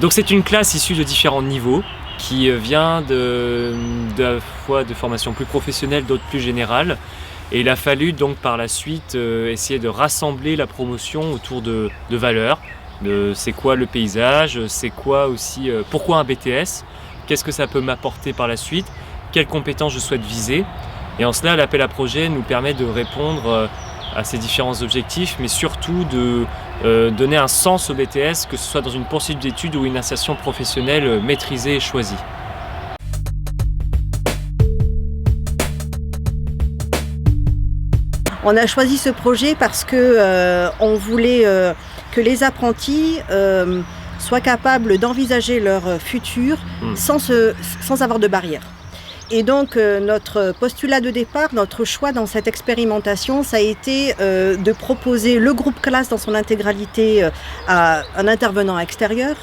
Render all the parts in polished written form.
Donc c'est une classe issue de différents niveaux qui vient la fois de formations plus professionnelles, d'autres plus générales. Et il a fallu donc par la suite essayer de rassembler la promotion autour de valeurs. C'est quoi le paysage, c'est quoi aussi, pourquoi un BTS, qu'est-ce que ça peut m'apporter par la suite, quelles compétences je souhaite viser. Et en cela, l'appel à projet nous permet de répondre à ces différents objectifs, mais surtout de donner un sens au BTS, que ce soit dans une poursuite d'études ou une insertion professionnelle maîtrisée et choisie. On a choisi ce projet parce que on voulait que les apprentis soient capables d'envisager leur futur sans avoir de barrières. Et donc notre postulat de départ, notre choix dans cette expérimentation, ça a été de proposer le groupe classe dans son intégralité à un intervenant extérieur,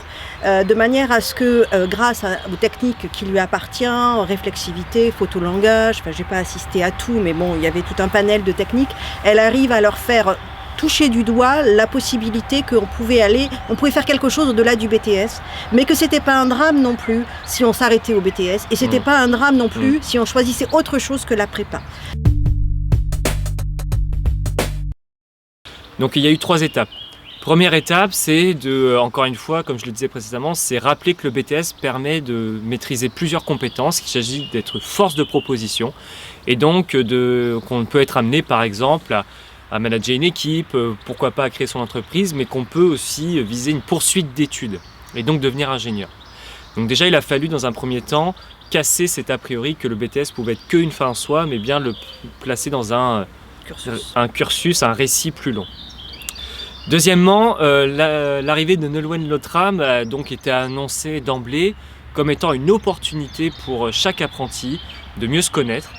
de manière à ce que grâce aux techniques qui lui appartiennent, réflexivité, photolangage, enfin j'ai pas assisté à tout, mais bon il y avait tout un panel de techniques, elle arrive à leur faire toucher du doigt la possibilité qu'on pouvait faire quelque chose au-delà du BTS, mais que c'était pas un drame non plus si on s'arrêtait au BTS, et c'était pas un drame non plus si on choisissait autre chose que la prépa. Donc il y a eu 3 étapes. Première étape, c'est encore une fois, comme je le disais précédemment, c'est rappeler que le BTS permet de maîtriser plusieurs compétences, qu'il s'agit d'être force de proposition, et donc qu'on peut être amené par exemple à manager une équipe, pourquoi pas à créer son entreprise, mais qu'on peut aussi viser une poursuite d'études et donc devenir ingénieur. Donc déjà, il a fallu dans un premier temps casser cet a priori que le BTS pouvait être qu'une fin en soi, mais bien le placer dans un cursus, un récit plus long. Deuxièmement, l'arrivée de Nolwenn Lotram a donc été annoncée d'emblée comme étant une opportunité pour chaque apprenti de mieux se connaître,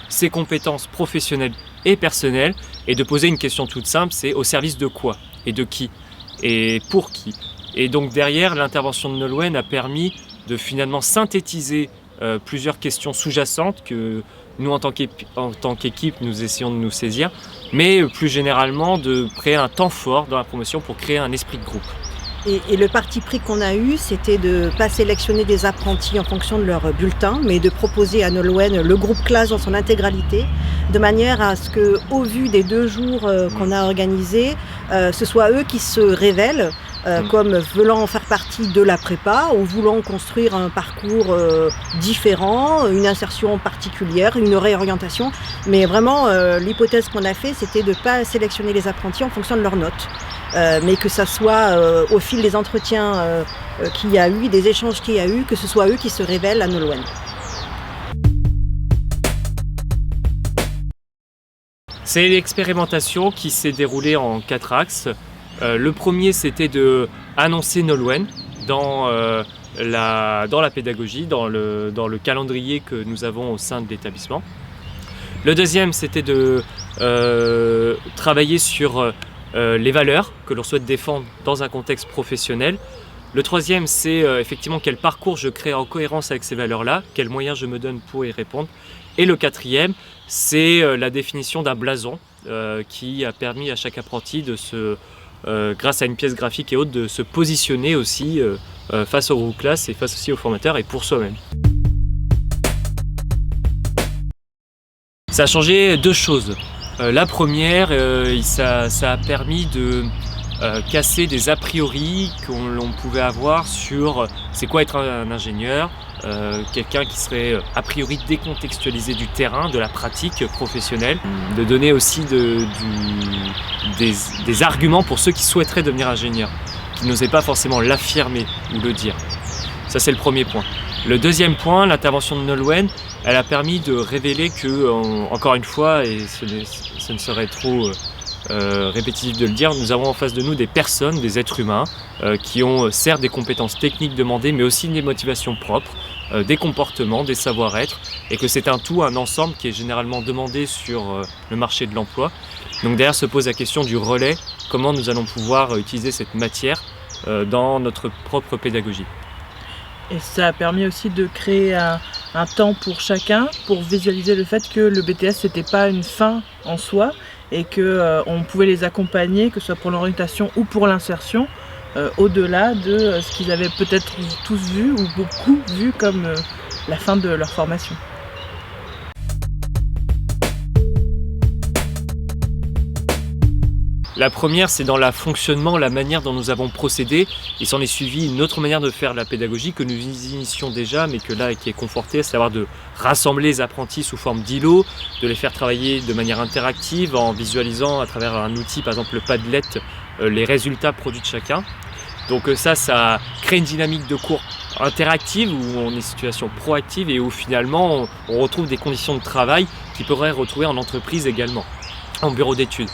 ses compétences professionnelles et personnelles, et de poser une question toute simple, c'est au service de quoi et de qui et pour qui. Et donc derrière, l'intervention de Nolwenn a permis de finalement synthétiser plusieurs questions sous-jacentes que nous en tant qu'équipe nous essayons de nous saisir, mais plus généralement de créer un temps fort dans la promotion pour créer un esprit de groupe. Et le parti pris qu'on a eu, c'était de ne pas sélectionner des apprentis en fonction de leur bulletin, mais de proposer à Nolwenn le groupe classe dans son intégralité, de manière à ce qu'au vu des 2 jours qu'on a organisés, ce soit eux qui se révèlent comme voulant faire partie de la prépa ou voulant construire un parcours différent, une insertion particulière, une réorientation. Mais vraiment, l'hypothèse qu'on a fait, c'était de ne pas sélectionner les apprentis en fonction de leurs notes. Mais que ça soit au fil des entretiens qu'il y a eu, des échanges qu'il y a eu, que ce soit eux qui se révèlent à Nolwenn. C'est l'expérimentation qui s'est déroulée en 4 axes. Le premier, c'était d'annoncer Nolwenn dans la pédagogie, dans le calendrier que nous avons au sein de l'établissement. Le deuxième, c'était de travailler sur les valeurs que l'on souhaite défendre dans un contexte professionnel. Le troisième, c'est effectivement quel parcours je crée en cohérence avec ces valeurs-là, quels moyens je me donne pour y répondre. Et le quatrième, c'est la définition d'un blason qui a permis à chaque apprenti grâce à une pièce graphique et autres, de se positionner aussi face au groupe classe et face aussi aux formateurs et pour soi-même. Ça a changé 2 choses. La première, ça a permis de casser des a priori qu'on pouvait avoir sur c'est quoi être un ingénieur, quelqu'un qui serait a priori décontextualisé du terrain, de la pratique professionnelle, de donner aussi des arguments pour ceux qui souhaiteraient devenir ingénieurs, qui n'osaient pas forcément l'affirmer ou le dire. Ça, c'est le premier point. Le deuxième point, l'intervention de Nolwenn, elle a permis de révéler que, encore une fois, et ce ne serait trop répétitif de le dire, nous avons en face de nous des personnes, des êtres humains, qui ont certes des compétences techniques demandées, mais aussi des motivations propres, des comportements, des savoir-être, et que c'est un tout, un ensemble qui est généralement demandé sur le marché de l'emploi. Donc derrière se pose la question du relais, comment nous allons pouvoir utiliser cette matière dans notre propre pédagogie. Et ça a permis aussi de créer un temps pour chacun, pour visualiser le fait que le BTS n'était pas une fin en soi et qu'on pouvait les accompagner, que ce soit pour l'orientation ou pour l'insertion, au-delà de ce qu'ils avaient peut-être tous vu ou beaucoup vu comme la fin de leur formation. La première, c'est dans le fonctionnement, la manière dont nous avons procédé. Il s'en est suivi une autre manière de faire la pédagogie que nous initions déjà, mais que là, qui est confortée, c'est savoir de rassembler les apprentis sous forme d'îlots, de les faire travailler de manière interactive en visualisant à travers un outil, par exemple le Padlet, les résultats produits de chacun. Donc ça crée une dynamique de cours interactive où on est en situation proactive et où finalement on retrouve des conditions de travail qui pourraient retrouver en entreprise également, en bureau d'études.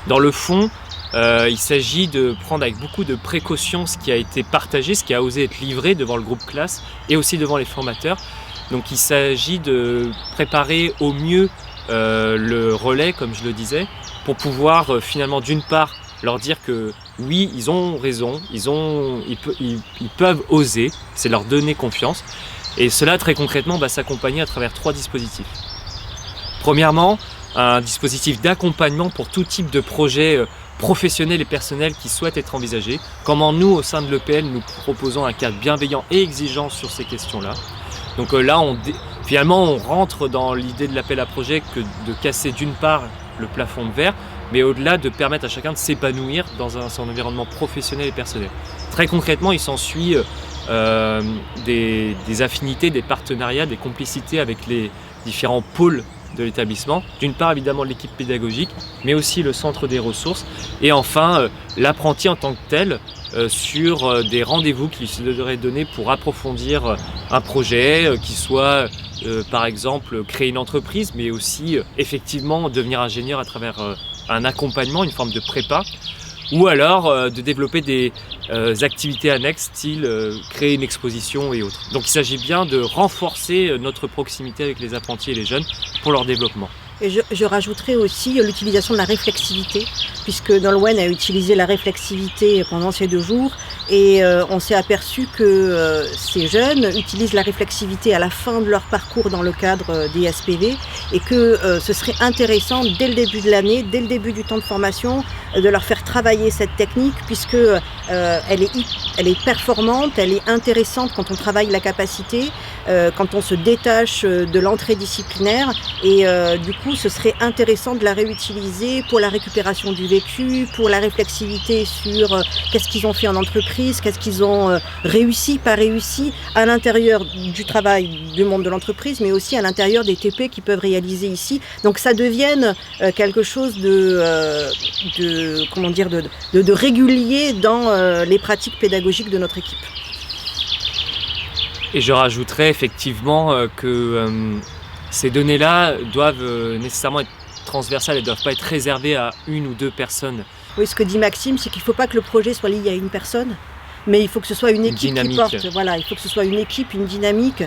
Dans le fond, il s'agit de prendre avec beaucoup de précautions ce qui a été partagé, ce qui a osé être livré devant le groupe classe et aussi devant les formateurs. Donc il s'agit de préparer au mieux le relais, comme je le disais, pour pouvoir finalement d'une part leur dire que oui, ils ont raison, ils peuvent oser, c'est leur donner confiance. Et cela très concrètement va s'accompagner à travers 3 dispositifs. Premièrement, un dispositif d'accompagnement pour tout type de projet professionnel et personnel qui souhaitent être envisagés. Comment nous, au sein de l'EPL, nous proposons un cadre bienveillant et exigeant sur ces questions-là. Donc là, finalement, on rentre dans l'idée de l'appel à projet que de casser d'une part le plafond de verre, mais au-delà de permettre à chacun de s'épanouir dans son environnement professionnel et personnel. Très concrètement, il s'ensuit des affinités, des partenariats, des complicités avec les différents pôles de l'établissement. D'une part, évidemment, l'équipe pédagogique, mais aussi le centre des ressources. Et enfin, l'apprenti en tant que tel, sur des rendez-vous qui se devraient donner pour approfondir un projet, qui soit, par exemple, créer une entreprise, mais aussi, effectivement, devenir ingénieur à travers un accompagnement, une forme de prépa, ou alors de développer des activités annexes, style créer une exposition et autres. Donc il s'agit bien de renforcer notre proximité avec les apprentis et les jeunes pour leur développement. Et je rajouterais aussi l'utilisation de la réflexivité, puisque Nolwenn a utilisé la réflexivité pendant ces 2 jours et on s'est aperçu que ces jeunes utilisent la réflexivité à la fin de leur parcours dans le cadre des SPV et que ce serait intéressant dès le début de l'année, dès le début du temps de formation, de leur faire travailler cette technique puisque elle est performante, elle est intéressante quand on travaille la capacité, quand on se détache de l'entrée disciplinaire et du coup ce serait intéressant de la réutiliser pour la récupération du vécu, pour la réflexivité sur qu'est-ce qu'ils ont fait en entreprise, qu'est-ce qu'ils ont réussi, pas réussi à l'intérieur du travail du monde de l'entreprise mais aussi à l'intérieur des TP qu'ils peuvent réaliser ici. Donc ça devienne quelque chose de régulier dans les pratiques pédagogiques de notre équipe. Et je rajouterais effectivement que ces données-là doivent nécessairement être transversales, elles ne doivent pas être réservées à 1 ou 2 personnes. Oui, ce que dit Maxime, c'est qu'il ne faut pas que le projet soit lié à une personne, mais il faut que ce soit une équipe qui porte. Voilà, il faut que ce soit une équipe, une dynamique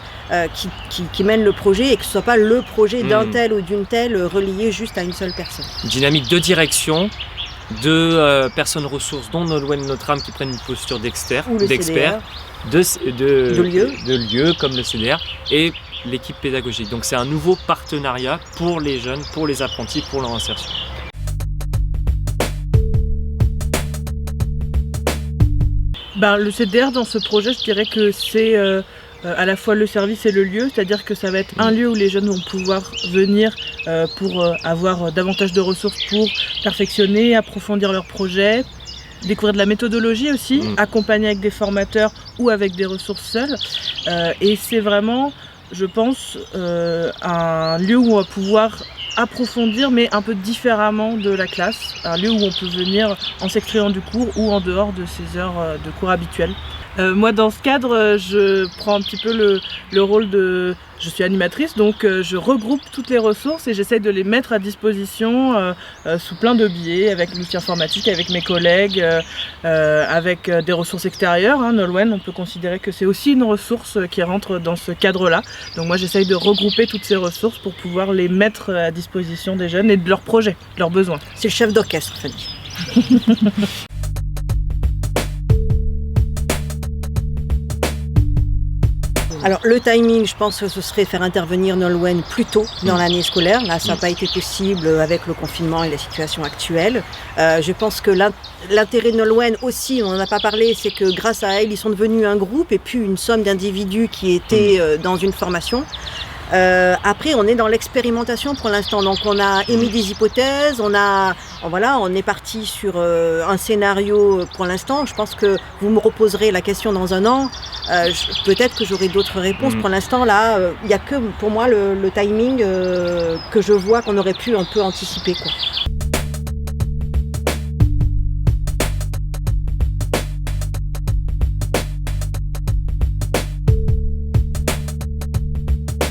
qui mène le projet et que ce ne soit pas le projet d'un tel ou d'une telle relié juste à une seule personne. Une dynamique de direction, de personnes ressources, dont Nolwenn Notre-Âme qui prennent une posture d'experts, de lieux comme le CDR et l'équipe pédagogique. Donc c'est un nouveau partenariat pour les jeunes, pour les apprentis, pour leur insertion. Le CDR dans ce projet, je dirais que c'est à la fois le service et le lieu, c'est-à-dire que ça va être un lieu où les jeunes vont pouvoir venir pour avoir davantage de ressources pour perfectionner, approfondir leur projet, découvrir de la méthodologie aussi, accompagner avec des formateurs ou avec des ressources seules. Et c'est vraiment, je pense, un lieu où on va pouvoir approfondir mais un peu différemment de la classe, un lieu où on peut venir en s'extrayant du cours ou en dehors de ses heures de cours habituelles. Moi dans ce cadre, je prends un petit peu le rôle de... Je suis animatrice, donc je regroupe toutes les ressources et j'essaie de les mettre à disposition sous plein de biais, avec l'outil informatique, avec mes collègues, avec des ressources extérieures. Nolwenn, on peut considérer que c'est aussi une ressource qui rentre dans ce cadre-là. Donc moi j'essaye de regrouper toutes ces ressources pour pouvoir les mettre à disposition des jeunes et de leurs projets, de leurs besoins. C'est le chef d'orchestre, Fanny. Alors le timing, je pense que ce serait faire intervenir Nolwenn plus tôt dans l'année scolaire. Là, ça n'a pas été possible avec le confinement et la situation actuelle. Je pense que l'intérêt de Nolwenn aussi, on n'en a pas parlé, c'est que grâce à elle, ils sont devenus un groupe et puis une somme d'individus qui étaient dans une formation. Après, on est dans l'expérimentation pour l'instant, donc on a émis des hypothèses, on est parti sur un scénario pour l'instant. Je pense que vous me reposerez la question dans un an. Peut-être que j'aurai d'autres réponses. Pour l'instant, là, il n'y a que pour moi le timing que je vois qu'on aurait pu un peu anticiper, quoi.